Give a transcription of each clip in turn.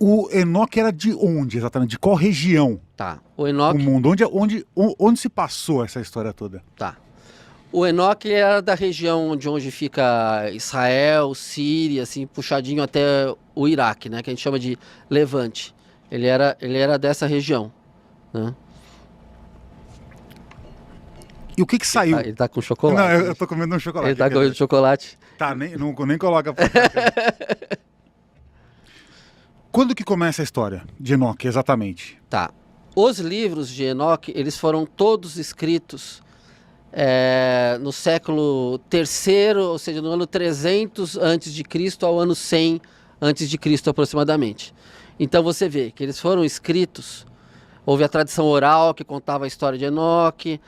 O Enoque era de onde, exatamente? De qual região? Tá. O O Enoque, mundo? Onde se passou essa história toda? tá. O Enoque ele era da região de onde fica Israel, Síria, assim, puxadinho até o Iraque, né? Que a gente chama de Levante. Ele era dessa região, né? E o que saiu? Ele tá com chocolate. Não, eu tô comendo um chocolate. Ele tá aqui, comendo chocolate. Tá, nem coloca pra cá. Quando que começa a história de Enoque, exatamente? Tá. Os livros de Enoque, eles foram todos escritos no século III, ou seja, no ano 300 antes de Cristo ao ano 100 antes de Cristo aproximadamente. Então você vê que eles foram escritos, houve a tradição oral que contava a história de Enoque,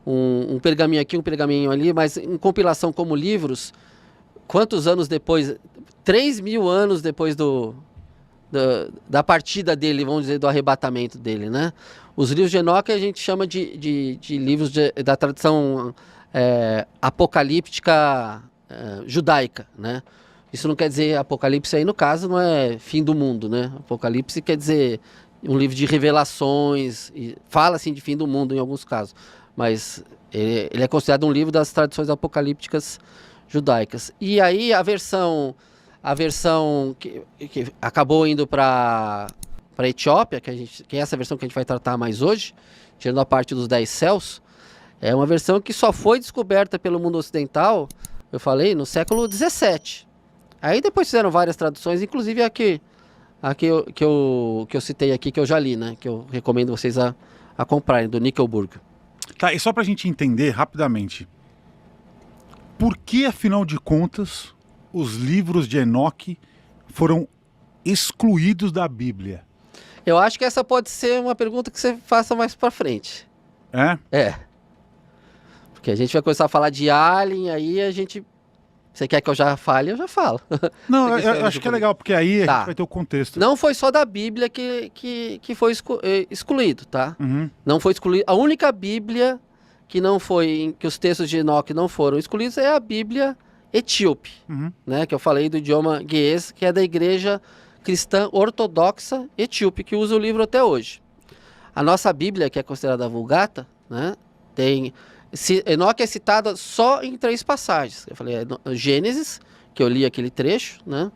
um pergaminho aqui, um pergaminho ali, mas em compilação como livros, quantos anos depois? 3.000 anos depois da partida dele, vamos dizer, do arrebatamento dele, né? Os livros de Enoque a gente chama de livros da tradição apocalíptica judaica, né? Isso não quer dizer apocalipse aí, no caso, não é fim do mundo, né? Apocalipse quer dizer um livro de revelações, e fala assim de fim do mundo em alguns casos, mas ele é considerado um livro das tradições apocalípticas judaicas. E aí a versão que acabou indo para a Etiópia, que é essa versão que a gente vai tratar mais hoje, tirando a parte dos 10 céus, é uma versão que só foi descoberta pelo mundo ocidental, eu falei, no século 17. Aí depois fizeram várias traduções, inclusive a que eu citei aqui, que eu já li, né? Que eu recomendo vocês a comprarem, do Nickelburg. Tá, e só pra gente entender rapidamente, por que, afinal de contas, os livros de Enoque foram excluídos da Bíblia? Eu acho que essa pode ser uma pergunta que você faça mais pra frente. É? Porque a gente vai começar a falar de Alien, aí a gente... Você quer que eu já fale? Eu já falo. Não, eu acho que é legal, porque aí a Tá. gente vai ter o contexto. Não foi só da Bíblia que foi excluído, tá? Uhum. Não foi excluído. A única Bíblia que os textos de Enoque não foram excluídos é a Bíblia etíope, Uhum. né? Que eu falei do idioma guiês, que é da Igreja Cristã Ortodoxa Etíope, que usa o livro até hoje. A nossa Bíblia, que é considerada a Vulgata, né? Enoque é citada só em 3 passagens. Eu falei, Gênesis, que eu li aquele trecho, né?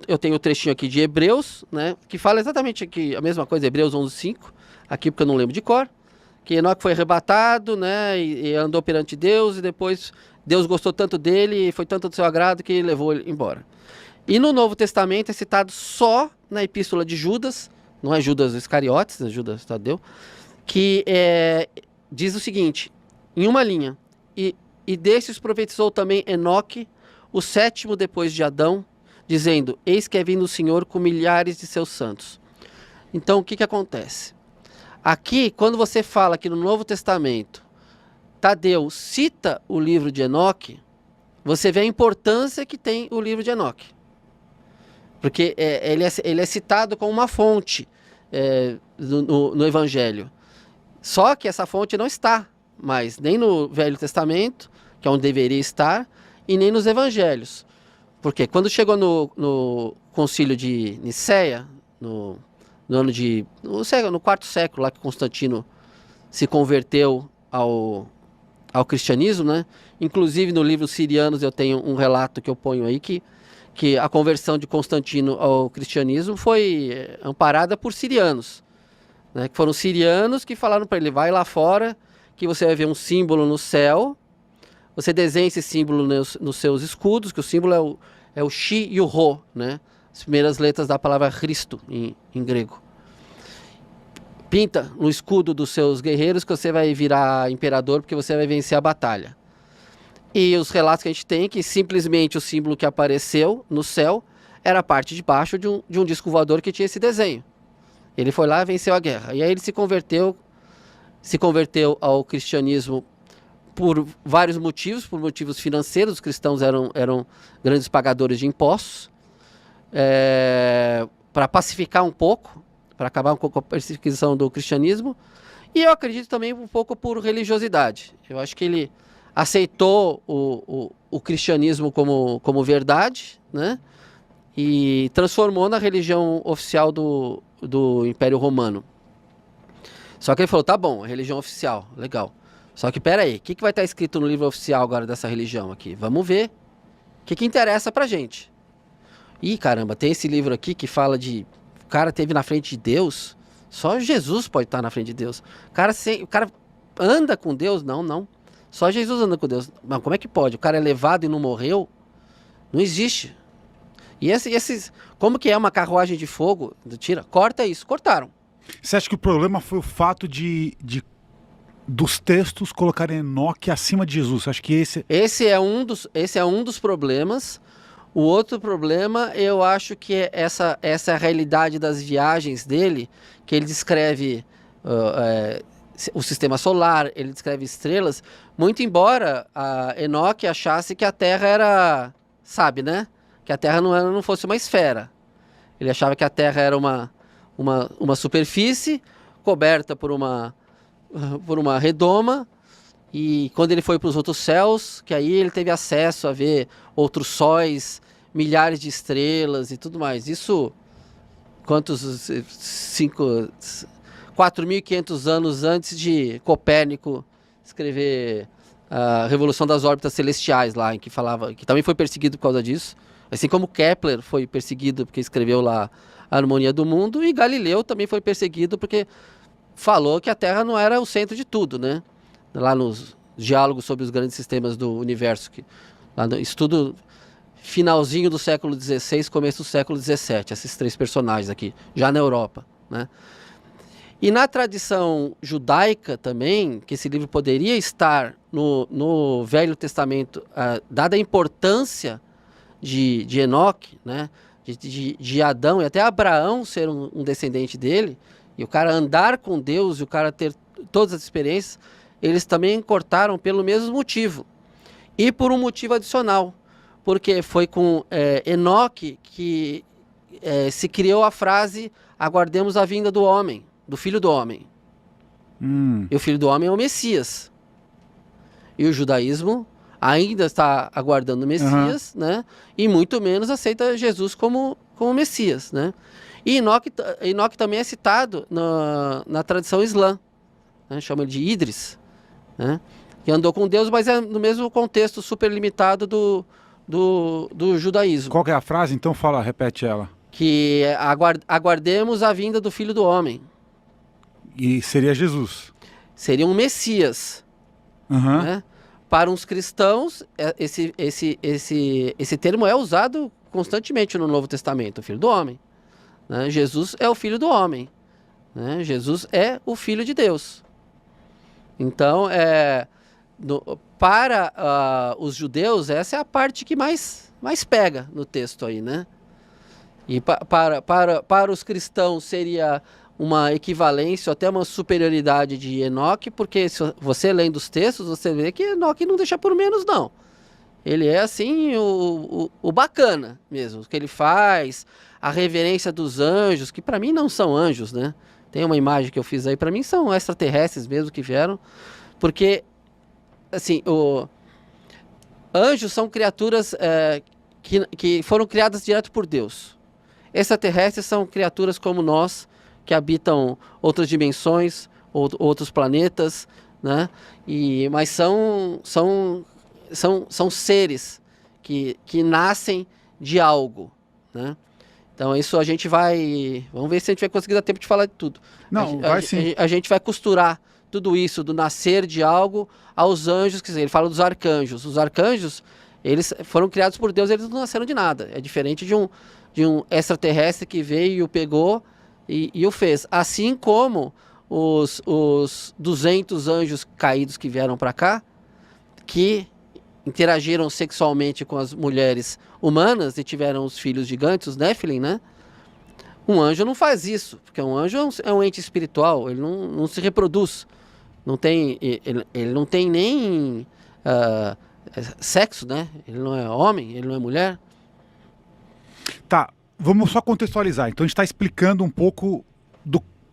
Eu tenho o trechinho aqui de Hebreus, né? Que fala exatamente aqui a mesma coisa, Hebreus 11:5, aqui porque eu não lembro de cor, que Enoque foi arrebatado, né? E andou perante Deus, e depois Deus gostou tanto dele, e foi tanto do seu agrado que levou ele embora. E no Novo Testamento é citado só na Epístola de Judas, não é Judas Iscariotes, é Judas Tadeu, que diz o seguinte, em uma linha, e destes profetizou também Enoque, o 7º depois de Adão, dizendo, eis que é vindo o Senhor com milhares de seus santos. Então, o que acontece? Aqui, quando você fala que no Novo Testamento, Tadeu cita o livro de Enoque, você vê a importância que tem o livro de Enoque. Porque ele é citado como uma fonte no Evangelho. Só que essa fonte não está mais nem no Velho Testamento, que é onde deveria estar, e nem nos Evangelhos. Porque quando chegou no concílio de Nicéia, no 4º século, lá que Constantino se converteu ao cristianismo, né? Inclusive no livro Sirianos eu tenho um relato que eu ponho aí que a conversão de Constantino ao cristianismo foi amparada por sirianos, né? Que foram sirianos que falaram para ele, vai lá fora que você vai ver um símbolo no céu, você desenha esse símbolo nos seus escudos, que o símbolo é o Shi e o Rho, né? As primeiras letras da palavra Cristo em grego. Pinta no escudo dos seus guerreiros que você vai virar imperador porque você vai vencer a batalha. E os relatos que a gente tem é que simplesmente o símbolo que apareceu no céu era a parte de baixo de um disco voador que tinha esse desenho. Ele foi lá e venceu a guerra. E aí ele se converteu ao cristianismo por vários motivos, por motivos financeiros. Os cristãos eram grandes pagadores de impostos, para pacificar um pouco, para acabar um pouco com a perseguição do cristianismo, e eu acredito também um pouco por religiosidade. Eu acho que ele aceitou o cristianismo como verdade, né? e transformou na religião oficial do Império Romano. Só que ele falou, tá bom, a religião oficial, legal. Só que pera aí, o que vai estar escrito no livro oficial agora dessa religião aqui? Vamos ver o que interessa pra gente. Ih, caramba, tem esse livro aqui que fala de... O cara esteve na frente de Deus. Só Jesus pode estar na frente de Deus. O cara anda com Deus? Não. Só Jesus anda com Deus. Mas como é que pode? O cara é levado e não morreu? Não existe. E como que é uma carruagem de fogo? Corta isso. Cortaram. Você acha que o problema foi o fato dos textos colocarem Enoque acima de Jesus? Você acha que esse é um dos problemas. O outro problema, eu acho que é essa realidade das viagens dele, que ele descreve o sistema solar, ele descreve estrelas, muito embora a Enoque achasse que a Terra era, sabe, né? Que a Terra não fosse uma esfera. Ele achava que a Terra era uma superfície coberta por uma redoma, e quando ele foi para os outros céus, que aí ele teve acesso a ver outros sóis, milhares de estrelas e tudo mais. Isso, 4.500 anos antes de Copérnico escrever a Revolução das Órbitas Celestiais lá, em que falava, que também foi perseguido por causa disso. Assim como Kepler foi perseguido porque escreveu lá a Harmonia do Mundo, e Galileu também foi perseguido porque falou que a Terra não era o centro de tudo, né? Lá nos diálogos sobre os grandes sistemas do universo, lá no estudo finalzinho do século XVI, começo do século XVII, esses três personagens aqui, já na Europa, né? E na tradição judaica também, que esse livro poderia estar no Velho Testamento, dada a importância de Enoque, né? De Adão e até Abraão ser um descendente dele, e o cara andar com Deus e o cara ter todas as experiências, eles também cortaram pelo mesmo motivo. E por um motivo adicional, porque foi com Enoque que se criou a frase aguardemos a vinda do homem, do Filho do Homem. E o Filho do Homem é o Messias. E o judaísmo ainda está aguardando o Messias, né? E muito menos aceita Jesus como Messias, né? E Enoque também é citado na tradição islã, né? Chama ele de Idris, né? Que andou com Deus, mas é no mesmo contexto super limitado do judaísmo. Qual que é a frase? Então repete ela. Que aguardemos a vinda do Filho do Homem. E seria Jesus. Seria um Messias. Né? Para uns cristãos, esse termo é usado constantemente no Novo Testamento, o Filho do Homem. Né? Jesus é o Filho do Homem. Né? Jesus é o Filho de Deus. Então, para os judeus, essa é a parte que mais pega no texto aí, né? E para os cristãos seria uma equivalência, até uma superioridade de Enoque, porque se você lendo os textos, você vê que Enoque não deixa por menos, não. Ele é assim, o bacana mesmo, o que ele faz, a reverência dos anjos, que para mim não são anjos, né? Tem uma imagem que eu fiz aí, para mim são extraterrestres mesmo que vieram, porque, assim, anjos são criaturas que foram criadas direto por Deus. Extraterrestres são criaturas como nós, que habitam outras dimensões, outros planetas, né? Mas são seres que nascem de algo, né? Então isso a gente vamos ver se a gente vai conseguir dar tempo de falar de tudo. Não, vai sim. A gente vai costurar tudo isso do nascer de algo aos anjos, quer dizer, ele fala dos arcanjos. Os arcanjos, eles foram criados por Deus, eles não nasceram de nada. É diferente de um extraterrestre que veio e o pegou e o fez. Assim como os 200 anjos caídos que vieram para cá, que interagiram sexualmente com as mulheres humanas e tiveram os filhos gigantes, os Nephilim, né? Um anjo não faz isso, porque um anjo é um ente espiritual, ele não se reproduz. Ele não tem nem sexo, né? Ele não é homem, ele não é mulher. Tá, vamos só contextualizar. Então a gente está explicando um pouco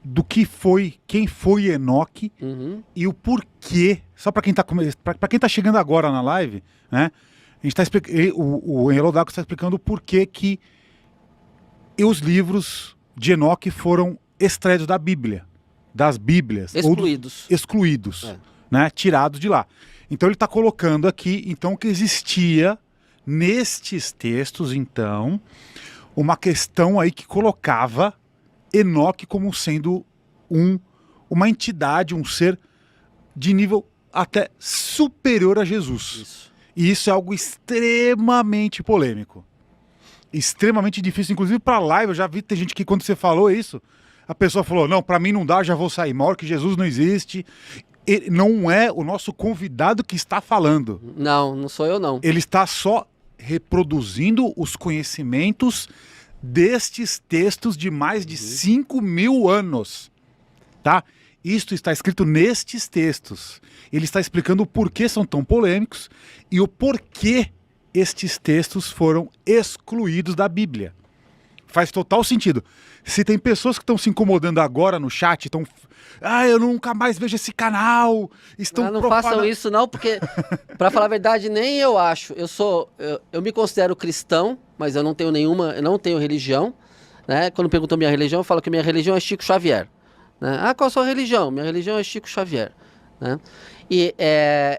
do que foi, quem foi Enoque e o porquê. Só para quem tá chegando agora na live, né? A gente tá o Enredo Odaco está explicando o porquê que e os livros de Enoque foram extraídos da Bíblia, das Bíblias. Excluídos, né? Tirados de lá. Então ele está colocando aqui então, que existia nestes textos, então, uma questão aí que colocava Enoque como sendo uma entidade, um ser de nível até superior a Jesus. Isso. E isso é algo extremamente polêmico. Extremamente difícil, inclusive para live. Eu já vi, tem gente que quando você falou isso, a pessoa falou, não, para mim não dá, já vou sair. Maior que Jesus não existe. Ele não é o nosso convidado que está falando. Não sou eu não. Ele está só reproduzindo os conhecimentos destes textos de mais de 5.000 anos, tá? Isto está escrito nestes textos. Ele está explicando o porquê são tão polêmicos e o porquê estes textos foram excluídos da Bíblia. Faz total sentido. Se tem pessoas que estão se incomodando agora no chat, estão... eu nunca mais vejo esse canal. Não façam isso não, porque, para falar a verdade, nem eu acho. Eu me considero cristão, mas eu não tenho religião. Né? Quando perguntam minha religião, eu falo que minha religião é Chico Xavier. Né? Qual a sua religião? Minha religião é Chico Xavier. Né? E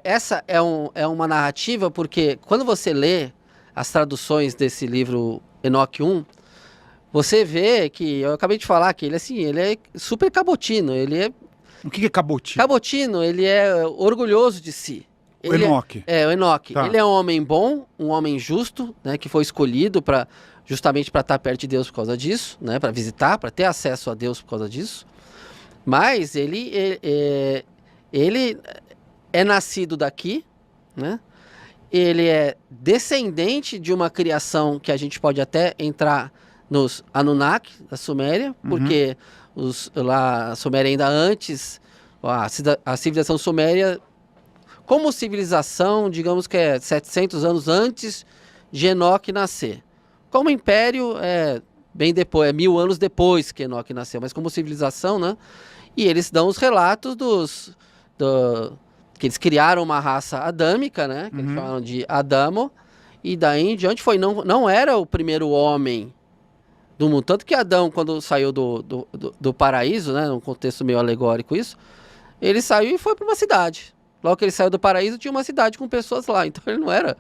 essa é uma narrativa, porque quando você lê as traduções desse livro Enoque 1, você vê que, eu acabei de falar que ele é super cabotino. O que é cabotino? Cabotino, ele é orgulhoso de si. O Enoque. O Enoque. Tá. Ele é um homem bom, um homem justo, né, que foi escolhido justamente para estar perto de Deus por causa disso, né, para visitar, para ter acesso a Deus por causa disso. Mas ele é nascido daqui, né? Ele é descendente de uma criação que a gente pode até entrar nos Anunnaki, da Suméria, porque a Suméria ainda antes, a civilização suméria, como civilização, digamos que é 700 anos antes de Enoque nascer. Como império, bem depois, 1000 anos depois que Enoque nasceu, mas como civilização, né? E eles dão os relatos que eles criaram uma raça adâmica, né? Que eles falam de Adamo, e daí em diante não era o primeiro homem do mundo. Tanto que Adão, quando saiu do paraíso, né, num contexto meio alegórico isso, ele saiu e foi para uma cidade. Logo que ele saiu do paraíso, tinha uma cidade com pessoas lá. Então ele não era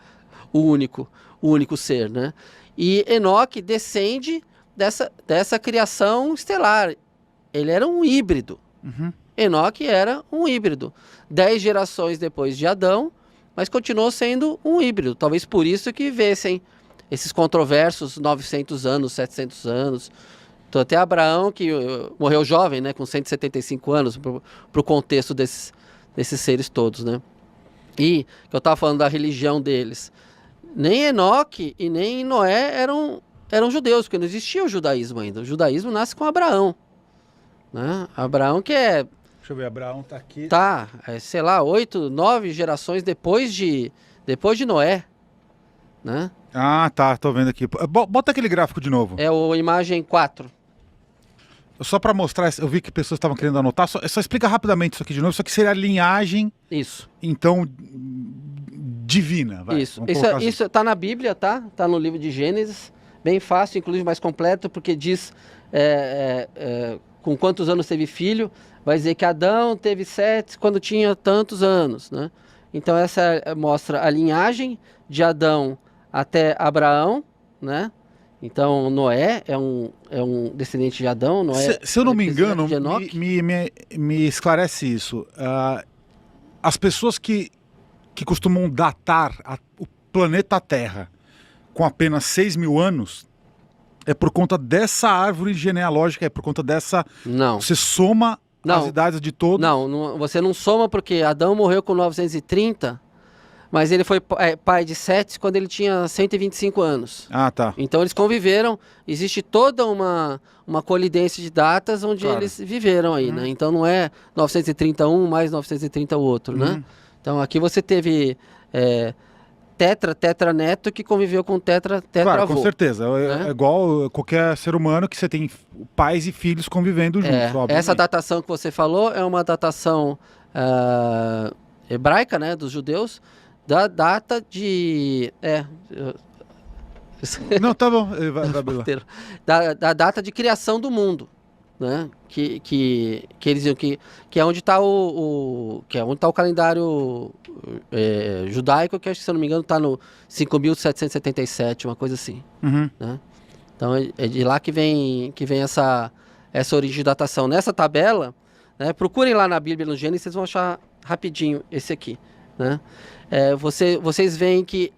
o único ser, né? E Enoque descende dessa criação estelar. Ele era um híbrido. Enoque era um híbrido. 10 gerações depois de Adão, mas continuou sendo um híbrido. Talvez por isso que vivessem esses controversos 900 anos, 700 anos. Então, até Abraão, que morreu jovem, né, com 175 anos, para o contexto desses seres todos, né? E que eu estava falando da religião deles. Nem Enoque e nem Noé eram judeus, porque não existia o judaísmo ainda. O judaísmo nasce com Abraão. Né? Abraão que é... Deixa eu ver, Abraão está aqui. Sei lá, 8, 9 gerações depois de Noé. Né? Tá, tô vendo aqui. Bota aquele gráfico de novo. É o imagem 4. Só para mostrar, eu vi que pessoas estavam querendo anotar, só explica rapidamente isso aqui de novo, isso aqui seria a linhagem, isso. Então, divina. Vai, isso tá na Bíblia, tá? Tá no livro de Gênesis, bem fácil, inclusive mais completo, porque diz com quantos anos teve filho, vai dizer que Adão teve 7 quando tinha tantos anos, né? Então essa mostra a linhagem de Adão até Abraão, né? Então Noé é um descendente de Adão. Noé, se eu não me engano, me esclarece isso. As pessoas que costumam datar o planeta Terra com apenas 6.000 anos, é por conta dessa árvore genealógica, é por conta dessa... Não. Você soma as idades de todos? Não, você não soma porque Adão morreu com 930, mas ele foi pai de Sete quando ele tinha 125 anos. Tá. Então eles conviveram, existe toda uma colidência de datas onde eles viveram aí, né? Então não é 931 mais 930 o outro, né? Então aqui você teve tetraneto que conviveu com tetravô. Claro, com certeza. Né? É igual qualquer ser humano que você tem pais e filhos convivendo juntos. Essa datação que você falou é uma datação hebraica, né, dos judeus, da data de... Não, tá bom. Vai lá. Da data de criação do mundo, né? Que eles diziam que é onde está que é onde tá o calendário judaico, que acho que, se eu não me engano, está no 5.777, uma coisa assim. Uhum. Né? Então é de lá que vem essa origem de datação. Nessa tabela, né, procurem lá na Bíblia, no Gênesis, vocês vão achar rapidinho esse aqui. Né? Vocês veem que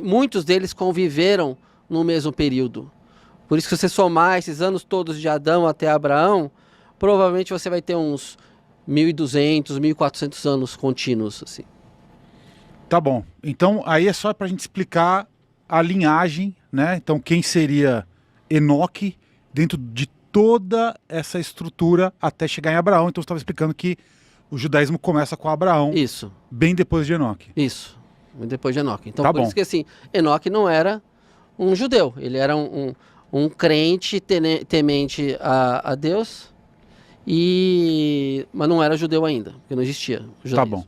muitos deles conviveram no mesmo período. Por isso que, se você somar esses anos todos de Adão até Abraão, provavelmente você vai ter uns 1.200, 1.400 anos contínuos. Assim. Tá bom. Então, aí é só pra gente explicar a linhagem, né? Então, quem seria Enoque dentro de toda essa estrutura até chegar em Abraão. Então, você estava explicando que o judaísmo começa com Abraão. Isso. Bem depois de Enoque. Isso. Bem depois de Enoque. Então, tá por bom. isso que, assim, Enoque não era um judeu. Ele era um crente temente a Deus, mas não era judeu ainda, porque não existia judaísmo. Tá bom.